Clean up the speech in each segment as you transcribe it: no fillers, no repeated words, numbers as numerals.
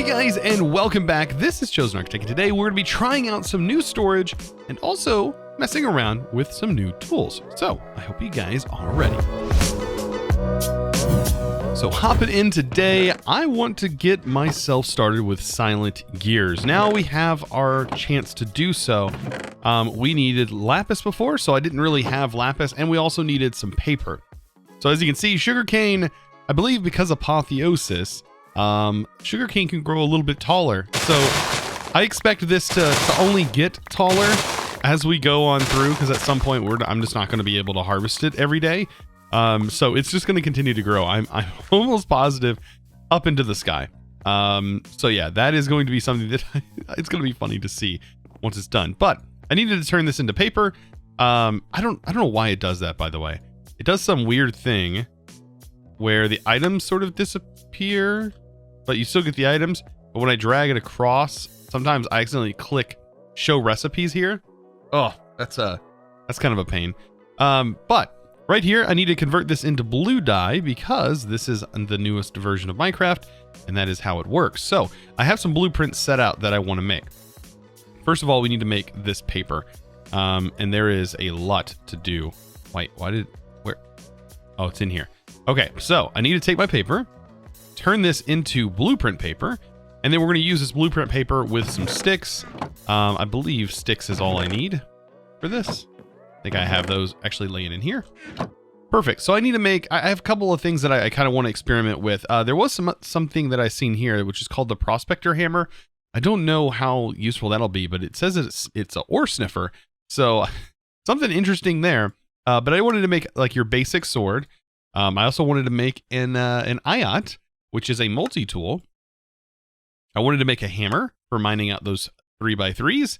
Hey guys, and welcome back. This is ChosenArchitect, and today we're going to be trying out some new storage and also messing around with some new tools. So I hope you guys are ready. So hopping in today, I want to get myself started with silent gears. Now we have our chance to do so. We needed lapis before, so I didn't really have lapis, and we also needed some paper. So as you can see, sugarcane, I believe because of apotheosis, sugarcane can grow a little bit taller. So I expect this to only get taller as we go on through, because at some point I'm just not going to be able to harvest it every day. So it's just going to continue to grow. I'm almost positive up into the sky. So yeah, that is going to be something that it's going to be funny to see once it's done. But I needed to turn this into paper. I don't know why it does that, by the way. It does some weird thing where the items sort of disappear, but you still get the items. But when I drag it across, sometimes I accidentally click show recipes here. Oh, that's kind of a pain. But right here, I need to convert this into blue dye because this is the newest version of Minecraft, and that is how it works. So I have some blueprints set out that I want to make. First of all, we need to make this paper, and there is a lot to do. Wait, where? Oh, it's in here. Okay, so I need to take my paper, turn this into blueprint paper, and then we're going to use this blueprint paper with some sticks. I believe sticks is all I need for this. I think I have those actually laying in here. Perfect. So I need to make, I have a couple of things that I kind of want to experiment with. There was something that I seen here, which is called the Prospector Hammer. I don't know how useful that'll be, but it says it's an ore sniffer. So something interesting there. But I wanted to make like your basic sword. I also wanted to make an IOT, which is a multi-tool. I wanted to make a hammer for mining out those 3x3s,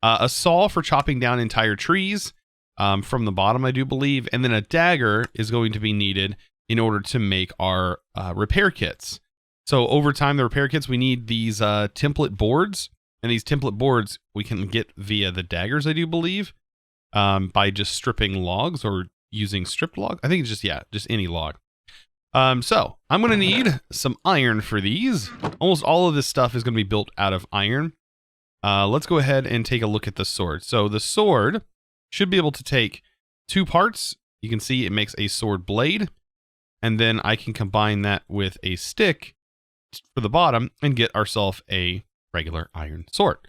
a saw for chopping down entire trees from the bottom, I do believe, and then a dagger is going to be needed in order to make our repair kits. So over time, the repair kits, we need these template boards, and these template boards we can get via the daggers, I do believe, by just stripping logs or using stripped log. I think it's just any log. So I'm going to need some iron for these. Almost all of this stuff is going to be built out of iron. Let's go ahead and take a look at the sword. So the sword should be able to take two parts. You can see it makes a sword blade, and then I can combine that with a stick for the bottom and get ourselves a regular iron sword.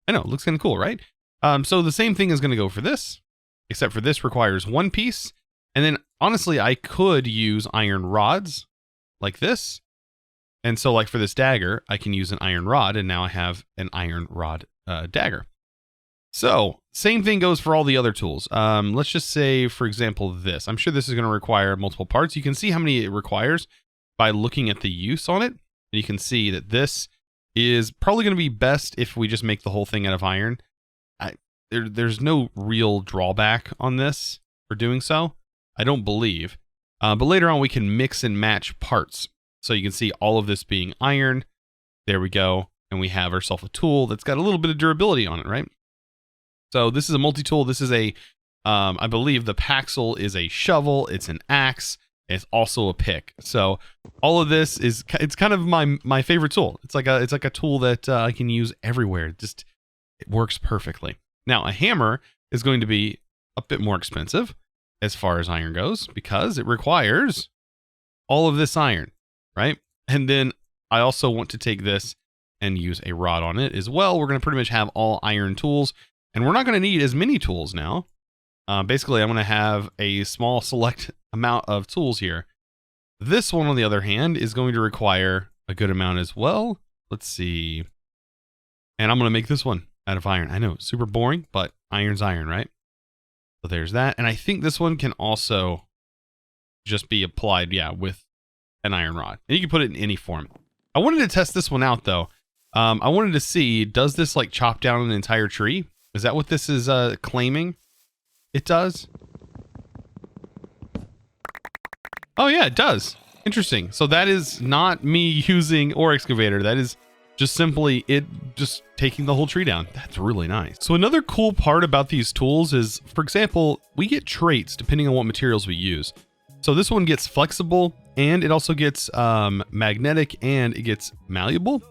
I know, it looks kind of cool, right? So the same thing is going to go for this, except for this requires one piece. And then honestly, I could use iron rods like this. And so like for this dagger, I can use an iron rod, and now I have an iron rod dagger. So same thing goes for all the other tools. Let's just say, for example, this. I'm sure this is going to require multiple parts. You can see how many it requires by looking at the use on it. And you can see that this is probably going to be best if we just make the whole thing out of iron. There's no real drawback on this for doing so, I don't believe. But later on, we can mix and match parts. So you can see all of this being iron. There we go. And we have ourselves a tool that's got a little bit of durability on it, right? So this is a multi-tool. This is I believe the Paxel is a shovel. It's an axe. It's also a pick. So all of this it's kind of my favorite tool. It's like a tool that I can use everywhere. It works perfectly. Now, a hammer is going to be a bit more expensive as far as iron goes because it requires all of this iron, right? And then I also want to take this and use a rod on it as well. We're going to pretty much have all iron tools, and we're not going to need as many tools now. Basically, I'm going to have a small select amount of tools here. This one, on the other hand, is going to require a good amount as well. Let's see. And I'm going to make this one out of iron. I know, super boring, but iron's iron, right? So there's that. And I think this one can also just be applied, with an iron rod. And you can put it in any form. I wanted to test this one out, though. I wanted to see, does this like chop down an entire tree? Is that what this is claiming? It does. Oh yeah, it does. Interesting. So that is not me using ore excavator. That is just simply it just taking the whole tree down. That's really nice. So another cool part about these tools is, for example, we get traits depending on what materials we use. So this one gets flexible, and it also gets magnetic, and it gets malleable.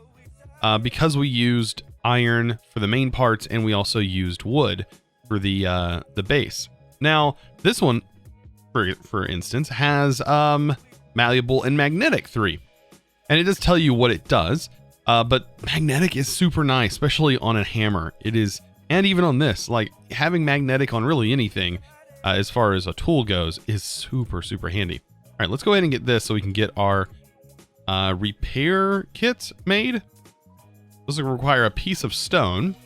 because we used iron for the main parts and we also used wood for the base. Now, this one, for instance, has malleable and magnetic 3. And it does tell you what it does, but magnetic is super nice, especially on a hammer. It is, and even on this, like having magnetic on really anything as far as a tool goes is super, super handy. All right, let's go ahead and get this so we can get our repair kit made. This will require a piece of stone.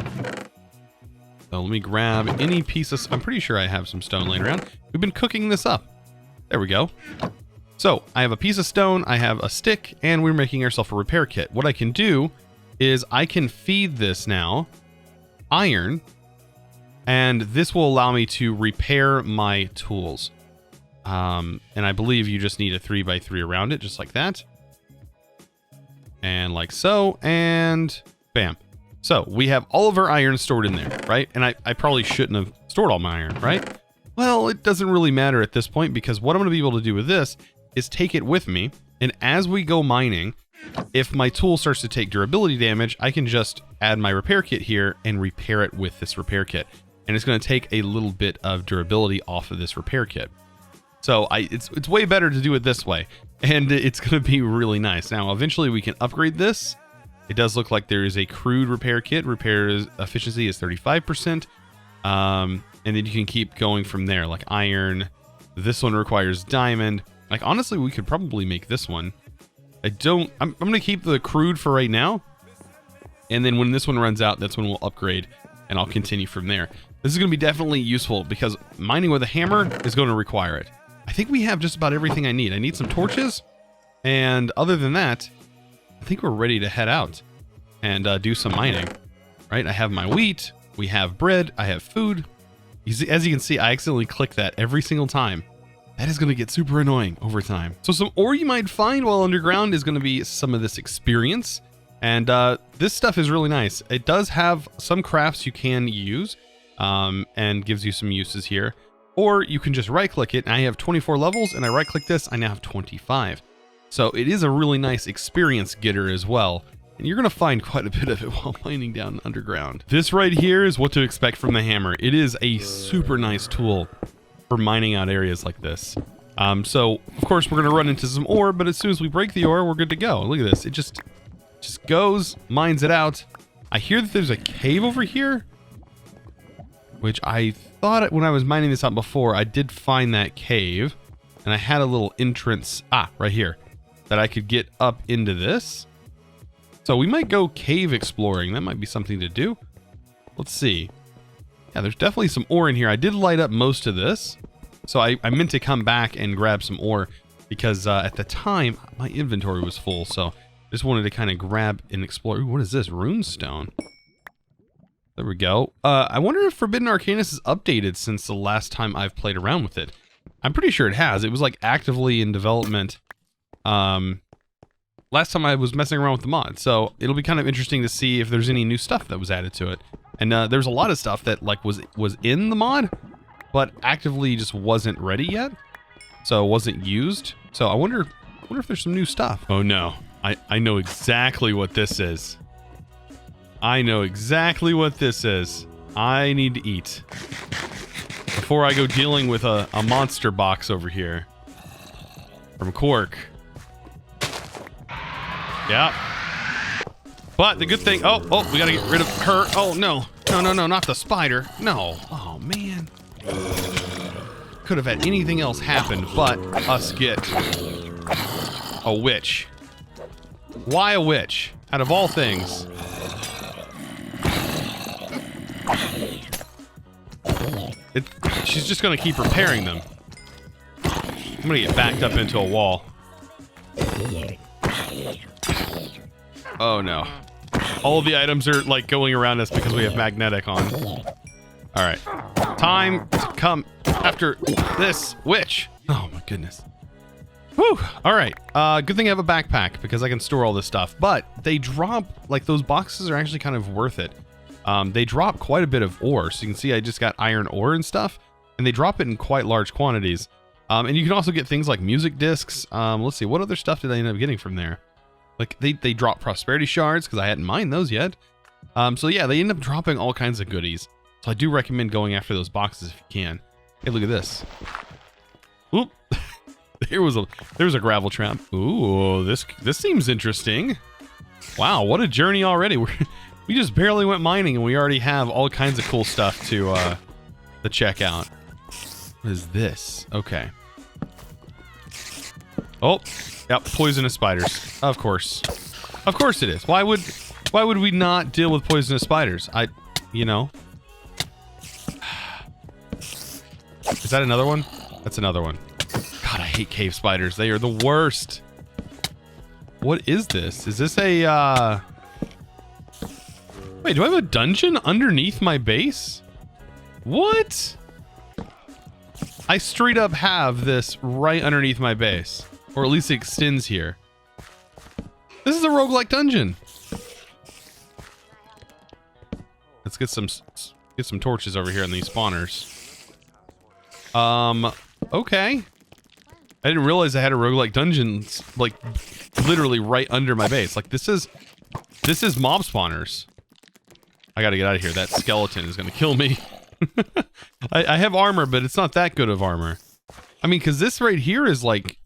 So let me grab any piece of, I'm pretty sure I have some stone laying around. We've been cooking this up. There we go. So I have a piece of stone, I have a stick, and we're making ourselves a repair kit. What I can do is I can feed this now iron, and this will allow me to repair my tools. And I believe you just need a 3x3 around it, just like that. And like so, and bam. So we have all of our iron stored in there, right? And I probably shouldn't have stored all my iron, right? Well, it doesn't really matter at this point, because what I'm going to be able to do with this is take it with me. And as we go mining, if my tool starts to take durability damage, I can just add my repair kit here and repair it with this repair kit. And it's going to take a little bit of durability off of this repair kit. So it's way better to do it this way. And it's going to be really nice. Now, eventually we can upgrade this. It does look like there is a crude repair kit. Repair efficiency is 35%. And then you can keep going from there, like iron. This one requires diamond. Like, honestly, we could probably make this one. I'm going to keep the crude for right now. And then when this one runs out, that's when we'll upgrade. And I'll continue from there. This is going to be definitely useful because mining with a hammer is going to require it. I think we have just about everything I need. I need some torches. And other than that, I think we're ready to head out and do some mining. Right? I have my wheat. We have bread. I have food. As you can see, I accidentally click that every single time. That is going to get super annoying over time. So some ore you might find while underground is going to be some of this experience. And this stuff is really nice. It does have some crafts you can use and gives you some uses here. Or you can just right click it. And I have 24 levels and I right click this. I now have 25. So it is a really nice experience getter as well. And you're going to find quite a bit of it while mining down underground. This right here is what to expect from the hammer. It is a super nice tool for mining out areas like this. So of course we're going to run into some ore, but as soon as we break the ore, we're good to go. Look at this. It just goes, mines it out. I hear that there's a cave over here, which I thought when I was mining this out before, I did find that cave and I had a little entrance, right here, that I could get up into this. So we might go cave exploring. That might be something to do. Let's see. Yeah, there's definitely some ore in here. I did light up most of this. So I meant to come back and grab some ore because at the time my inventory was full. So just wanted to kind of grab and explore. Ooh, what is this? Runestone. There we go. I wonder if Forbidden Arcanus is updated since the last time I've played around with it. I'm pretty sure it has. It was like actively in development last time I was messing around with the mod. So it'll be kind of interesting to see if there's any new stuff that was added to it. And there's a lot of stuff that like was in the mod, but actively just wasn't ready yet. So it wasn't used. So I wonder if there's some new stuff. Oh no, I know exactly what this is. I know exactly what this is. I need to eat before I go dealing with a monster box over here from Quark. Yeah. But the good thing, oh, we gotta get rid of her. Oh no, not the spider. No, oh man. Could have had anything else happen but us get a witch. Why a witch? Out of all things. She's just gonna keep repairing them. I'm gonna get backed up into a wall. Oh no. All of the items are like going around us because we have magnetic on. Alright. Time to come after this witch. Oh my goodness. Whew. Alright. Good thing I have a backpack because I can store all this stuff. But they drop, like those boxes are actually kind of worth it. They drop quite a bit of ore. So you can see I just got iron ore and stuff. And they drop it in quite large quantities. And you can also get things like music discs. Let's see. What other stuff did I end up getting from there? Like they drop prosperity shards because I hadn't mined those yet. So yeah, they end up dropping all kinds of goodies. So I do recommend going after those boxes if you can. Hey, look at this. Oop. There was a gravel trap. Ooh, this seems interesting. Wow, what a journey already. We just barely went mining and we already have all kinds of cool stuff to check out. What is this? Okay. Oh, yep, poisonous spiders. Of course. Of course it is. Why would we not deal with poisonous spiders? You know. Is that another one? That's another one. God, I hate cave spiders. They are the worst. What is this? Is this a, Wait, do I have a dungeon underneath my base? What? I straight up have this right underneath my base. Or at least it extends here. This is a roguelike dungeon. Let's get some torches over here on these spawners. Okay. I didn't realize I had a roguelike dungeon like literally right under my base. Like this is mob spawners. I gotta get out of here. That skeleton is gonna kill me. I have armor, but it's not that good of armor. I mean, because this right here is like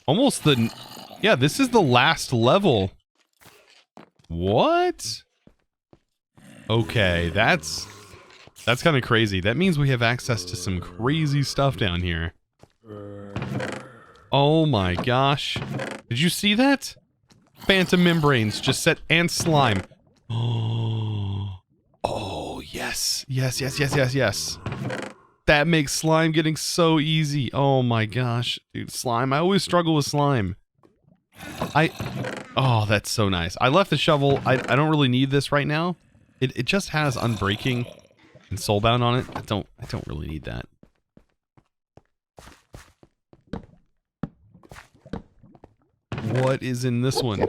almost yeah, this is the last level. What? Okay, that's kind of crazy. That means we have access to some crazy stuff down here. Oh my gosh. Did you see that? Phantom membranes just set and slime. Oh, yes. Yes. That makes slime getting so easy. Oh my gosh. Dude, slime. I always struggle with slime. Oh, that's so nice. I left the shovel. I don't really need this right now. It just has Unbreaking and Soulbound on it. I don't really need that. What is in this one?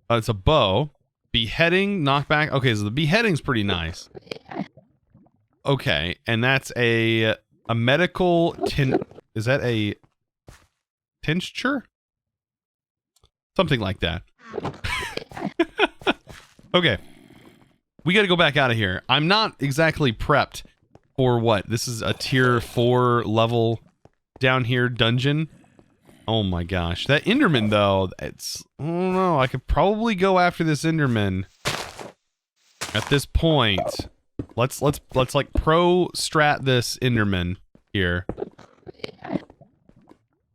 It's a bow. Beheading, knockback. Okay, so the beheading's pretty nice. Okay, and that's a medical is that a tincture? Something like that. Okay. We gotta go back out of here. I'm not exactly prepped for what? This is a tier 4 level down here dungeon. Oh my gosh. That Enderman though, I don't know. I could probably go after this Enderman at this point. Let's like pro strat this Enderman here.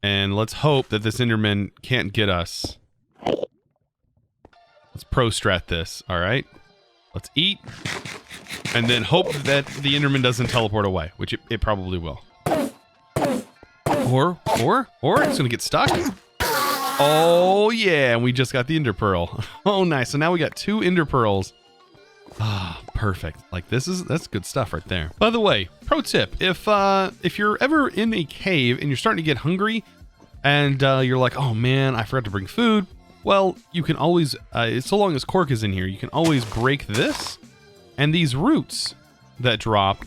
And let's hope that this Enderman can't get us. Let's pro strat this, alright? Let's eat. And then hope that the Enderman doesn't teleport away, which it probably will. Or it's gonna get stuck. Oh yeah, and we just got the Ender Pearl. Oh nice, so now we got 2 Ender Pearls. Ah, perfect. Like that's good stuff right there. By the way, pro tip, if you're ever in a cave and you're starting to get hungry and you're like, oh man, I forgot to bring food. Well, you can always, so long as cork is in here, you can always break this. And these roots that drop,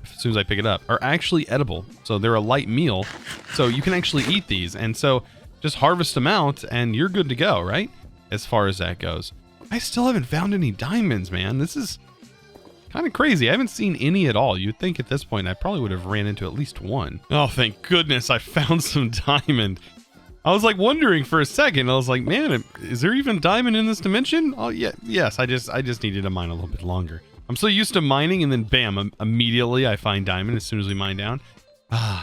as soon as I pick it up, are actually edible. So they're a light meal. So you can actually eat these. And so just harvest them out and you're good to go, right? As far as that goes. I still haven't found any diamonds, man. This is kind of crazy. I haven't seen any at all. You'd think at this point I probably would have ran into at least one. Oh, thank goodness I found some diamond. I was like wondering for a second. I was like, man, is there even diamond in this dimension? Oh yeah, yes. I just needed to mine a little bit longer. I'm so used to mining and then bam, immediately I find diamond as soon as we mine down.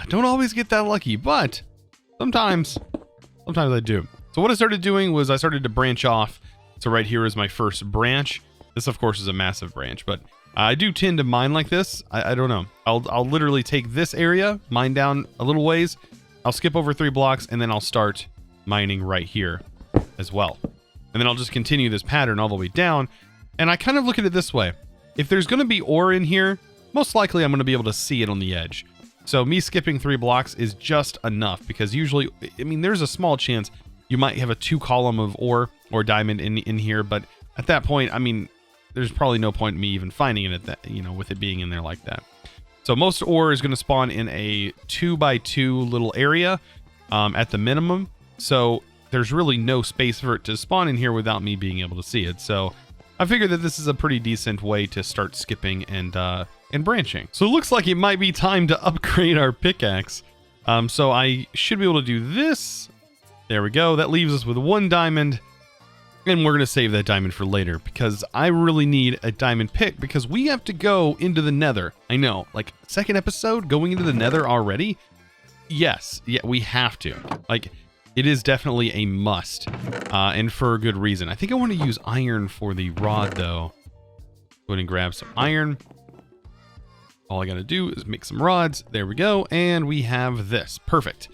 Don't always get that lucky, but sometimes I do. So what I started doing was I started to branch off. So right here is my first branch. This of course is a massive branch, but I do tend to mine like this. I don't know. I'll literally take this area, mine down a little ways. I'll skip over 3 blocks and then I'll start mining right here as well. And then I'll just continue this pattern all the way down. And I kind of look at it this way. If there's going to be ore in here, most likely I'm going to be able to see it on the edge. So me skipping 3 blocks is just enough because usually, I mean, there's a small chance you might have a 2 column of ore or diamond in here. But at that point, I mean, there's probably no point in me even finding it at that, you know, with it being in there like that. So most ore is going to spawn in a 2x2 little area at the minimum. So there's really no space for it to spawn in here without me being able to see it. So I figured that this is a pretty decent way to start skipping and branching. So it looks like it might be time to upgrade our pickaxe. So I should be able to do this. There we go. That leaves us with 1 diamond. And we're going to save that diamond for later because I really need a diamond pick because we have to go into the nether. I know, like, second episode going into the nether already? Yes, yeah, we have to. Like, it is definitely a must, and for a good reason. I think I want to use iron for the rod, though. Go ahead and grab some iron. All I got to do is make some rods. There we go, and we have this. Perfect.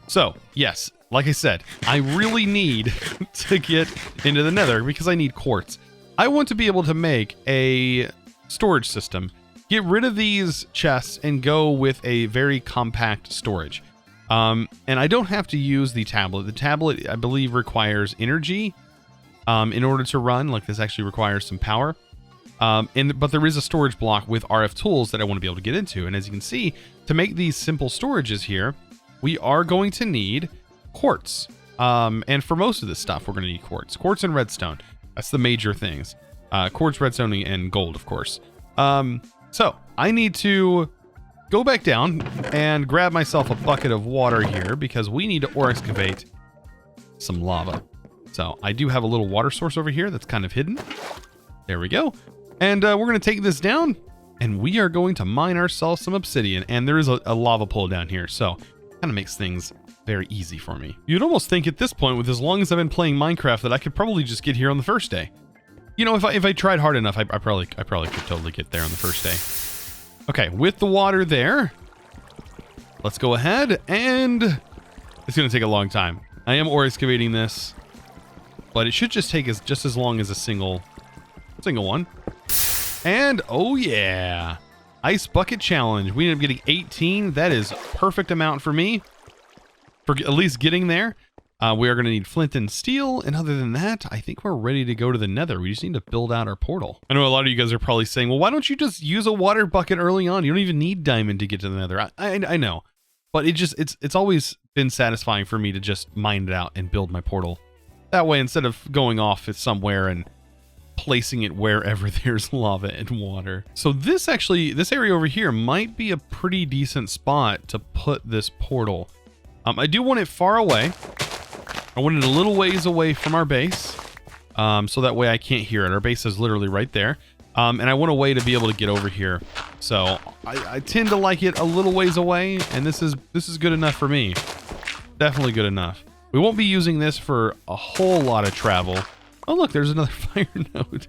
So, yes, like I said, I really need to get into the nether because I need quartz. I want to be able to make a storage system, get rid of these chests, and go with a very compact storage. And I don't have to use the tablet. The tablet, I believe, requires energy in order to run. Like, this actually requires some power. But there is a storage block with RF tools that I want to be able to get into. And as you can see, to make these simple storages here, we are going to need quartz. And for most of this stuff, we're going to need quartz. Quartz and redstone. That's the major things. Quartz, redstone, and gold, of course. So I need to go back down and grab myself a bucket of water here because we need to ore excavate some lava. So I do have a little water source over here that's kind of hidden. There we go. And we're going to take this down and we are going to mine ourselves some obsidian. And there is a lava pool down here. So kind of makes things very easy for me. You'd almost think at this point, with as long as I've been playing Minecraft, that I could probably just get here on the first day. You know, if I tried hard enough, I probably could totally get there on the first day. Okay, with the water there, let's go ahead, and it's going to take a long time. I am ore excavating this, but it should just take us just as long as a single one. And oh yeah, ice bucket challenge. We ended up getting 18. That is perfect amount for me. For at least getting there. We are going to need flint and steel, and other than that, I think we're ready to go to the nether. We just need to build out our portal. I know a lot of you guys are probably saying, well, why don't you just use a water bucket early on? You don't even need diamond to get to the nether. I know, but it's always been satisfying for me to just mine it out and build my portal. That way, instead of going off somewhere and placing it wherever there's lava and water. So this area over here might be a pretty decent spot to put this portal. I do want it far away. I want it a little ways away from our base, so that way I can't hear it. Our base is literally right there, and I want a way to be able to get over here. So I tend to like it a little ways away, and this is good enough for me. Definitely good enough. We won't be using this for a whole lot of travel. Oh look, there's another fire node.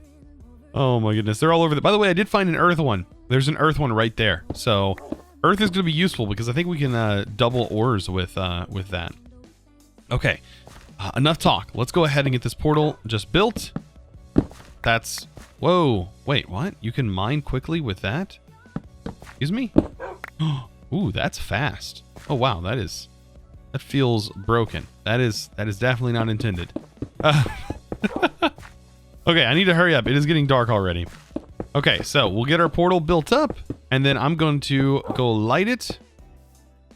Oh my goodness, they're all over. By the way, I did find an earth one. There's an earth one right there. So earth is going to be useful because I think we can double ores with that. Okay. Enough talk. Let's go ahead and get this portal just built. That's... Whoa. Wait, what? You can mine quickly with that? Excuse me? Ooh, that's fast. Oh, wow. That feels broken. That is definitely not intended. Okay, I need to hurry up. It is getting dark already. Okay, so we'll get our portal built up, and then I'm going to go light it.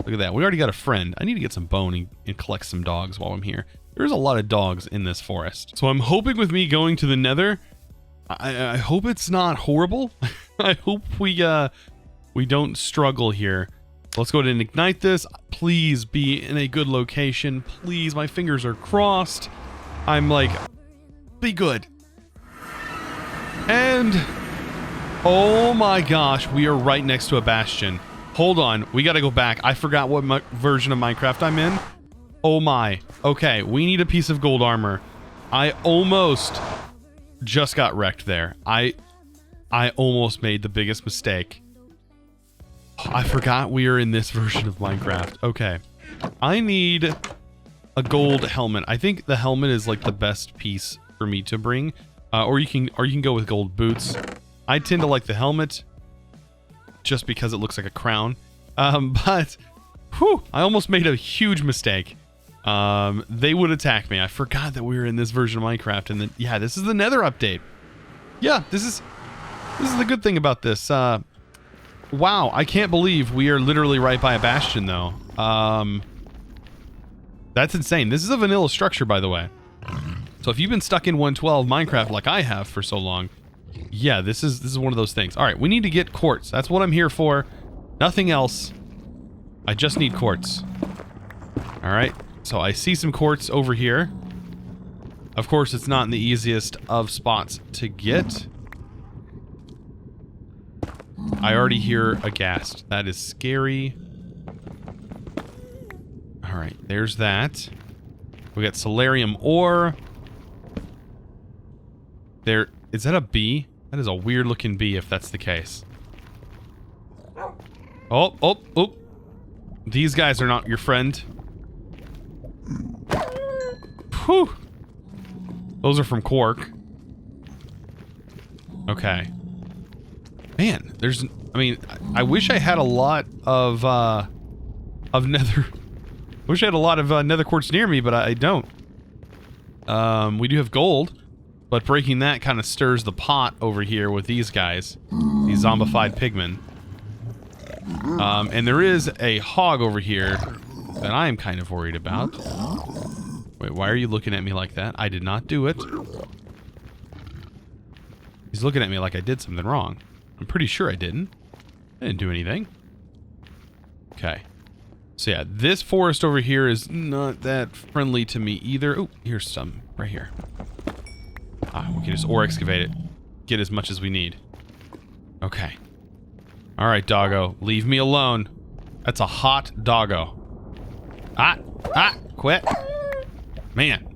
Look at that. We already got a friend. I need to get some bone and collect some dogs while I'm here. There's a lot of dogs in this forest. So I'm hoping with me going to the nether, I hope it's not horrible. I hope we don't struggle here. Let's go ahead and ignite this. Please be in a good location. Please, my fingers are crossed. I'm like, be good. And, oh my gosh, we are right next to a bastion. Hold on, we gotta go back. I forgot what version of Minecraft I'm in. Oh my. Okay, we need a piece of gold armor. I almost just got wrecked there. I almost made the biggest mistake. I forgot we are in this version of Minecraft. Okay. I need a gold helmet. I think the helmet is like the best piece for me to bring. Or you can go with gold boots. I tend to like the helmet just because it looks like a crown. But whew, I almost made a huge mistake. They would attack me. I forgot that we were in this version of Minecraft, and then yeah, this is the Nether update. Yeah, this is the good thing about this. Wow, I can't believe we are literally right by a bastion though. That's insane. This is a vanilla structure, by the way. So if you've been stuck in 112 Minecraft like I have for so long, yeah, this is one of those things. All right, we need to get quartz. That's what I'm here for. Nothing else. I just need quartz. All right, so I see some quartz over here. Of course, it's not in the easiest of spots to get. I already hear a ghast. That is scary. All right, there's that. We got Solarium Ore. There, is that a bee? That is a weird looking bee if that's the case. Oh. These guys are not your friend. Whew. Those are from Quark. Okay. Man, there's, I mean, I wish I had a lot of nether. I wish I had a lot of nether quartz near me, but I don't. We do have gold, but breaking that kind of stirs the pot over here with these guys, these zombified pigmen. And there is a hog over here that I am kind of worried about. Wait, why are you looking at me like that? I did not do it. He's looking at me like I did something wrong. I'm pretty sure I didn't. I didn't do anything. Okay. So yeah, this forest over here is not that friendly to me either. Oh, here's some right here. Ah, we can just ore excavate it. Get as much as we need. Okay. All right, doggo. Leave me alone. That's a hot doggo. Quit. Man.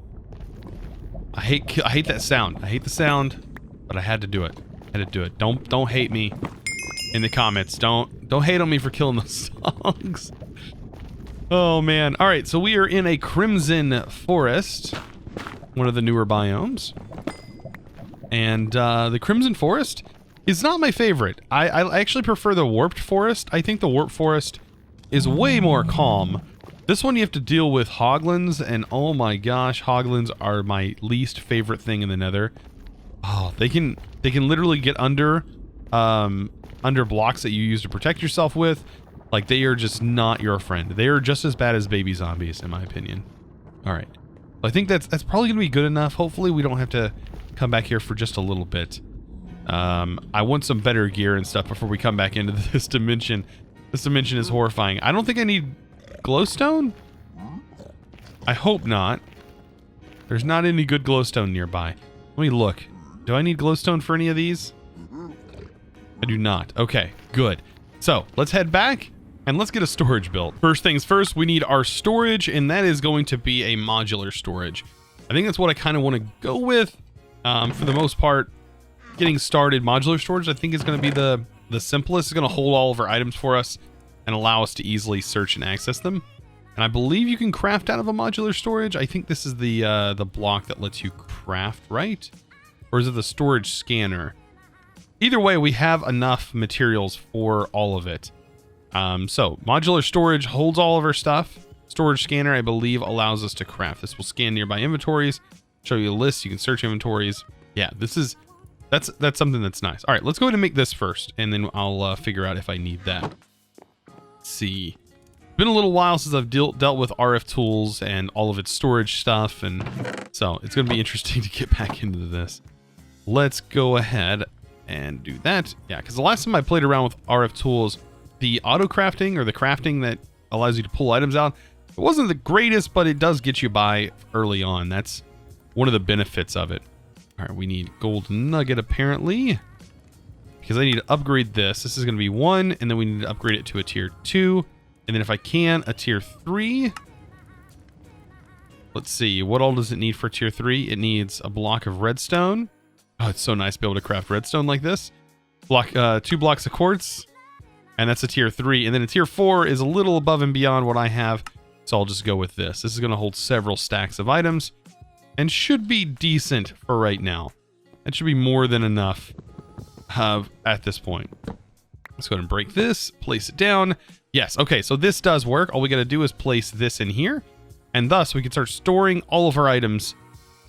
I hate that sound. I hate the sound, but I had to do it. I had to do it. Don't hate me in the comments. Don't hate on me for killing those dogs. Oh man. All right, so we are in a crimson forest, one of the newer biomes. And the crimson forest is not my favorite. I actually prefer the warped forest. I think the warped forest is way more calm. This one you have to deal with hoglins, and oh my gosh, hoglins are my least favorite thing in the nether. Oh, they can literally get under blocks that you use to protect yourself with. Like, they are just not your friend. They are just as bad as baby zombies, in my opinion. All right. I think that's probably going to be good enough. Hopefully we don't have to come back here for just a little bit. I want some better gear and stuff before we come back into this dimension. This dimension is horrifying. I don't think I need glowstone? I hope not. There's not any good glowstone nearby. Let me look. Do I need glowstone for any of these? I do not. Okay, good. So, let's head back and let's get a storage built. First things first, we need our storage, and that is going to be a modular storage. I think that's what I kind of want to go with. For the most part, getting started, modular storage I think is going to be the simplest. It's going to hold all of our items for us and allow us to easily search and access them. And I believe you can craft out of a modular storage. I think this is the block that lets you craft, right? Or is it the storage scanner? Either way, we have enough materials for all of it. So, modular storage holds all of our stuff. Storage scanner, I believe, allows us to craft. This will scan nearby inventories, show you a list. You can search inventories. Yeah, that's something that's nice. All right, let's go ahead and make this first, and then I'll figure out if I need that. Let's see. It's been a little while since I've dealt with RF tools and all of its storage stuff, and so it's going to be interesting to get back into this. Let's go ahead and do that. Yeah, because the last time I played around with RF tools, the auto crafting or the crafting that allows you to pull items out, it wasn't the greatest, but it does get you by early on. That's one of the benefits of it. All right, we need gold nugget apparently, because I need to upgrade this. This is going to be 1, and then we need to upgrade it to a tier 2, and then if I can, a tier 3. Let's see, what all does it need for tier 3? It needs a block of redstone. Oh, it's so nice to be able to craft redstone like this. 2 blocks of quartz, and that's a tier 3. And then a tier 4 is a little above and beyond what I have, so I'll just go with this. This is going to hold several stacks of items, and should be decent for right now. That should be more than enough at this point. Let's go ahead and break this, place it down. Yes, okay, so this does work. All we got to do is place this in here, and thus we can start storing all of our items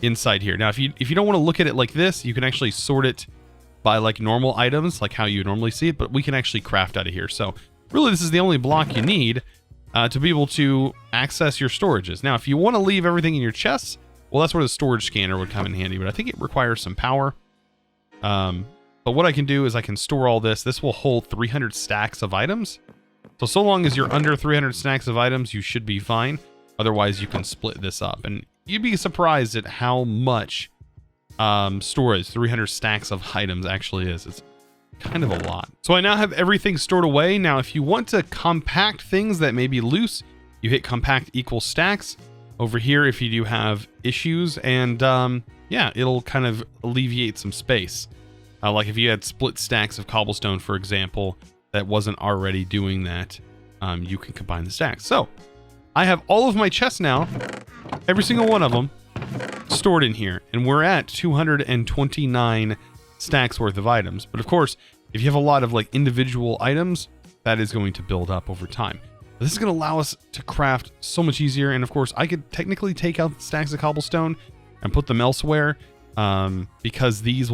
inside here. Now, if you don't want to look at it like this, you can actually sort it by like normal items, like how you normally see it, but we can actually craft out of here. So really, this is the only block you need. to be able to access your storages. Now, if you want to leave everything in your chests, well, that's where the storage scanner would come in handy, but I think it requires some power. But what I can do is I can store all this. This will hold 300 stacks of items. So long as you're under 300 stacks of items, you should be fine. Otherwise, you can split this up. And you'd be surprised at how much storage 300 stacks of items actually is. It's kind of a lot. So I now have everything stored away. Now, if you want to compact things that may be loose, you hit compact equal stacks over here if you do have issues. And yeah, it'll kind of alleviate some space. Like if you had split stacks of cobblestone, for example, that wasn't already doing that, you can combine the stacks. So I have all of my chests now, every single one of them, stored in here. And we're at 229 stacks worth of items. But of course, if you have a lot of like individual items, that is going to build up over time. This is going to allow us to craft so much easier. And of course, I could technically take out the stacks of cobblestone and put them elsewhere, because these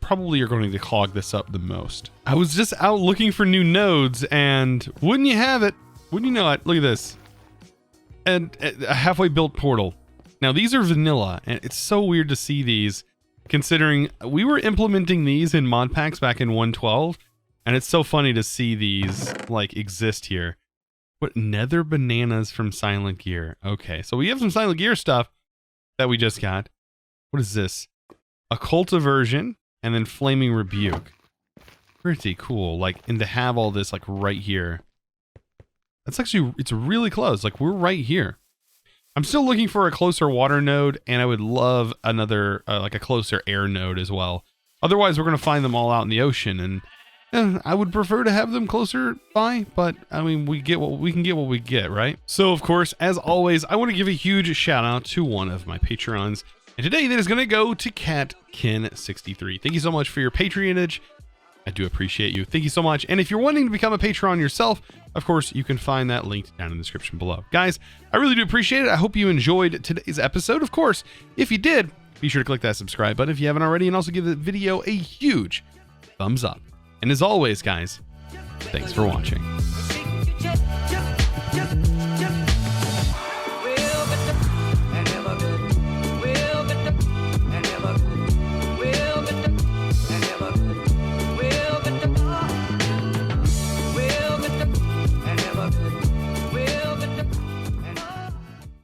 probably are going to clog this up the most. I was just out looking for new nodes, and wouldn't you have it, wouldn't you know it, look at this. And a halfway built portal. Now these are vanilla, and it's so weird to see these, considering we were implementing these in mod packs back in 1.12, and it's so funny to see these like exist here. What, nether bananas from Silent Gear? Okay, so we have some Silent Gear stuff that we just got. What is this? Occult Aversion and then Flaming Rebuke. Pretty cool. Like, and to have all this like right here. That's actually, it's really close. Like, we're right here. I'm still looking for a closer water node, and I would love another, like a closer air node as well. Otherwise, we're going to find them all out in the ocean, and I would prefer to have them closer by, but I mean, we can get what we get, right? So, of course, as always, I want to give a huge shout out to one of my Patreons. And today that is going to go to CatKin63. Thank you so much for your patronage. I do appreciate you. Thank you so much. And if you're wanting to become a patron yourself, of course, you can find that linked down in the description below. Guys, I really do appreciate it. I hope you enjoyed today's episode. Of course, if you did, be sure to click that subscribe button if you haven't already, and also give the video a huge thumbs up. And as always, guys, thanks for watching.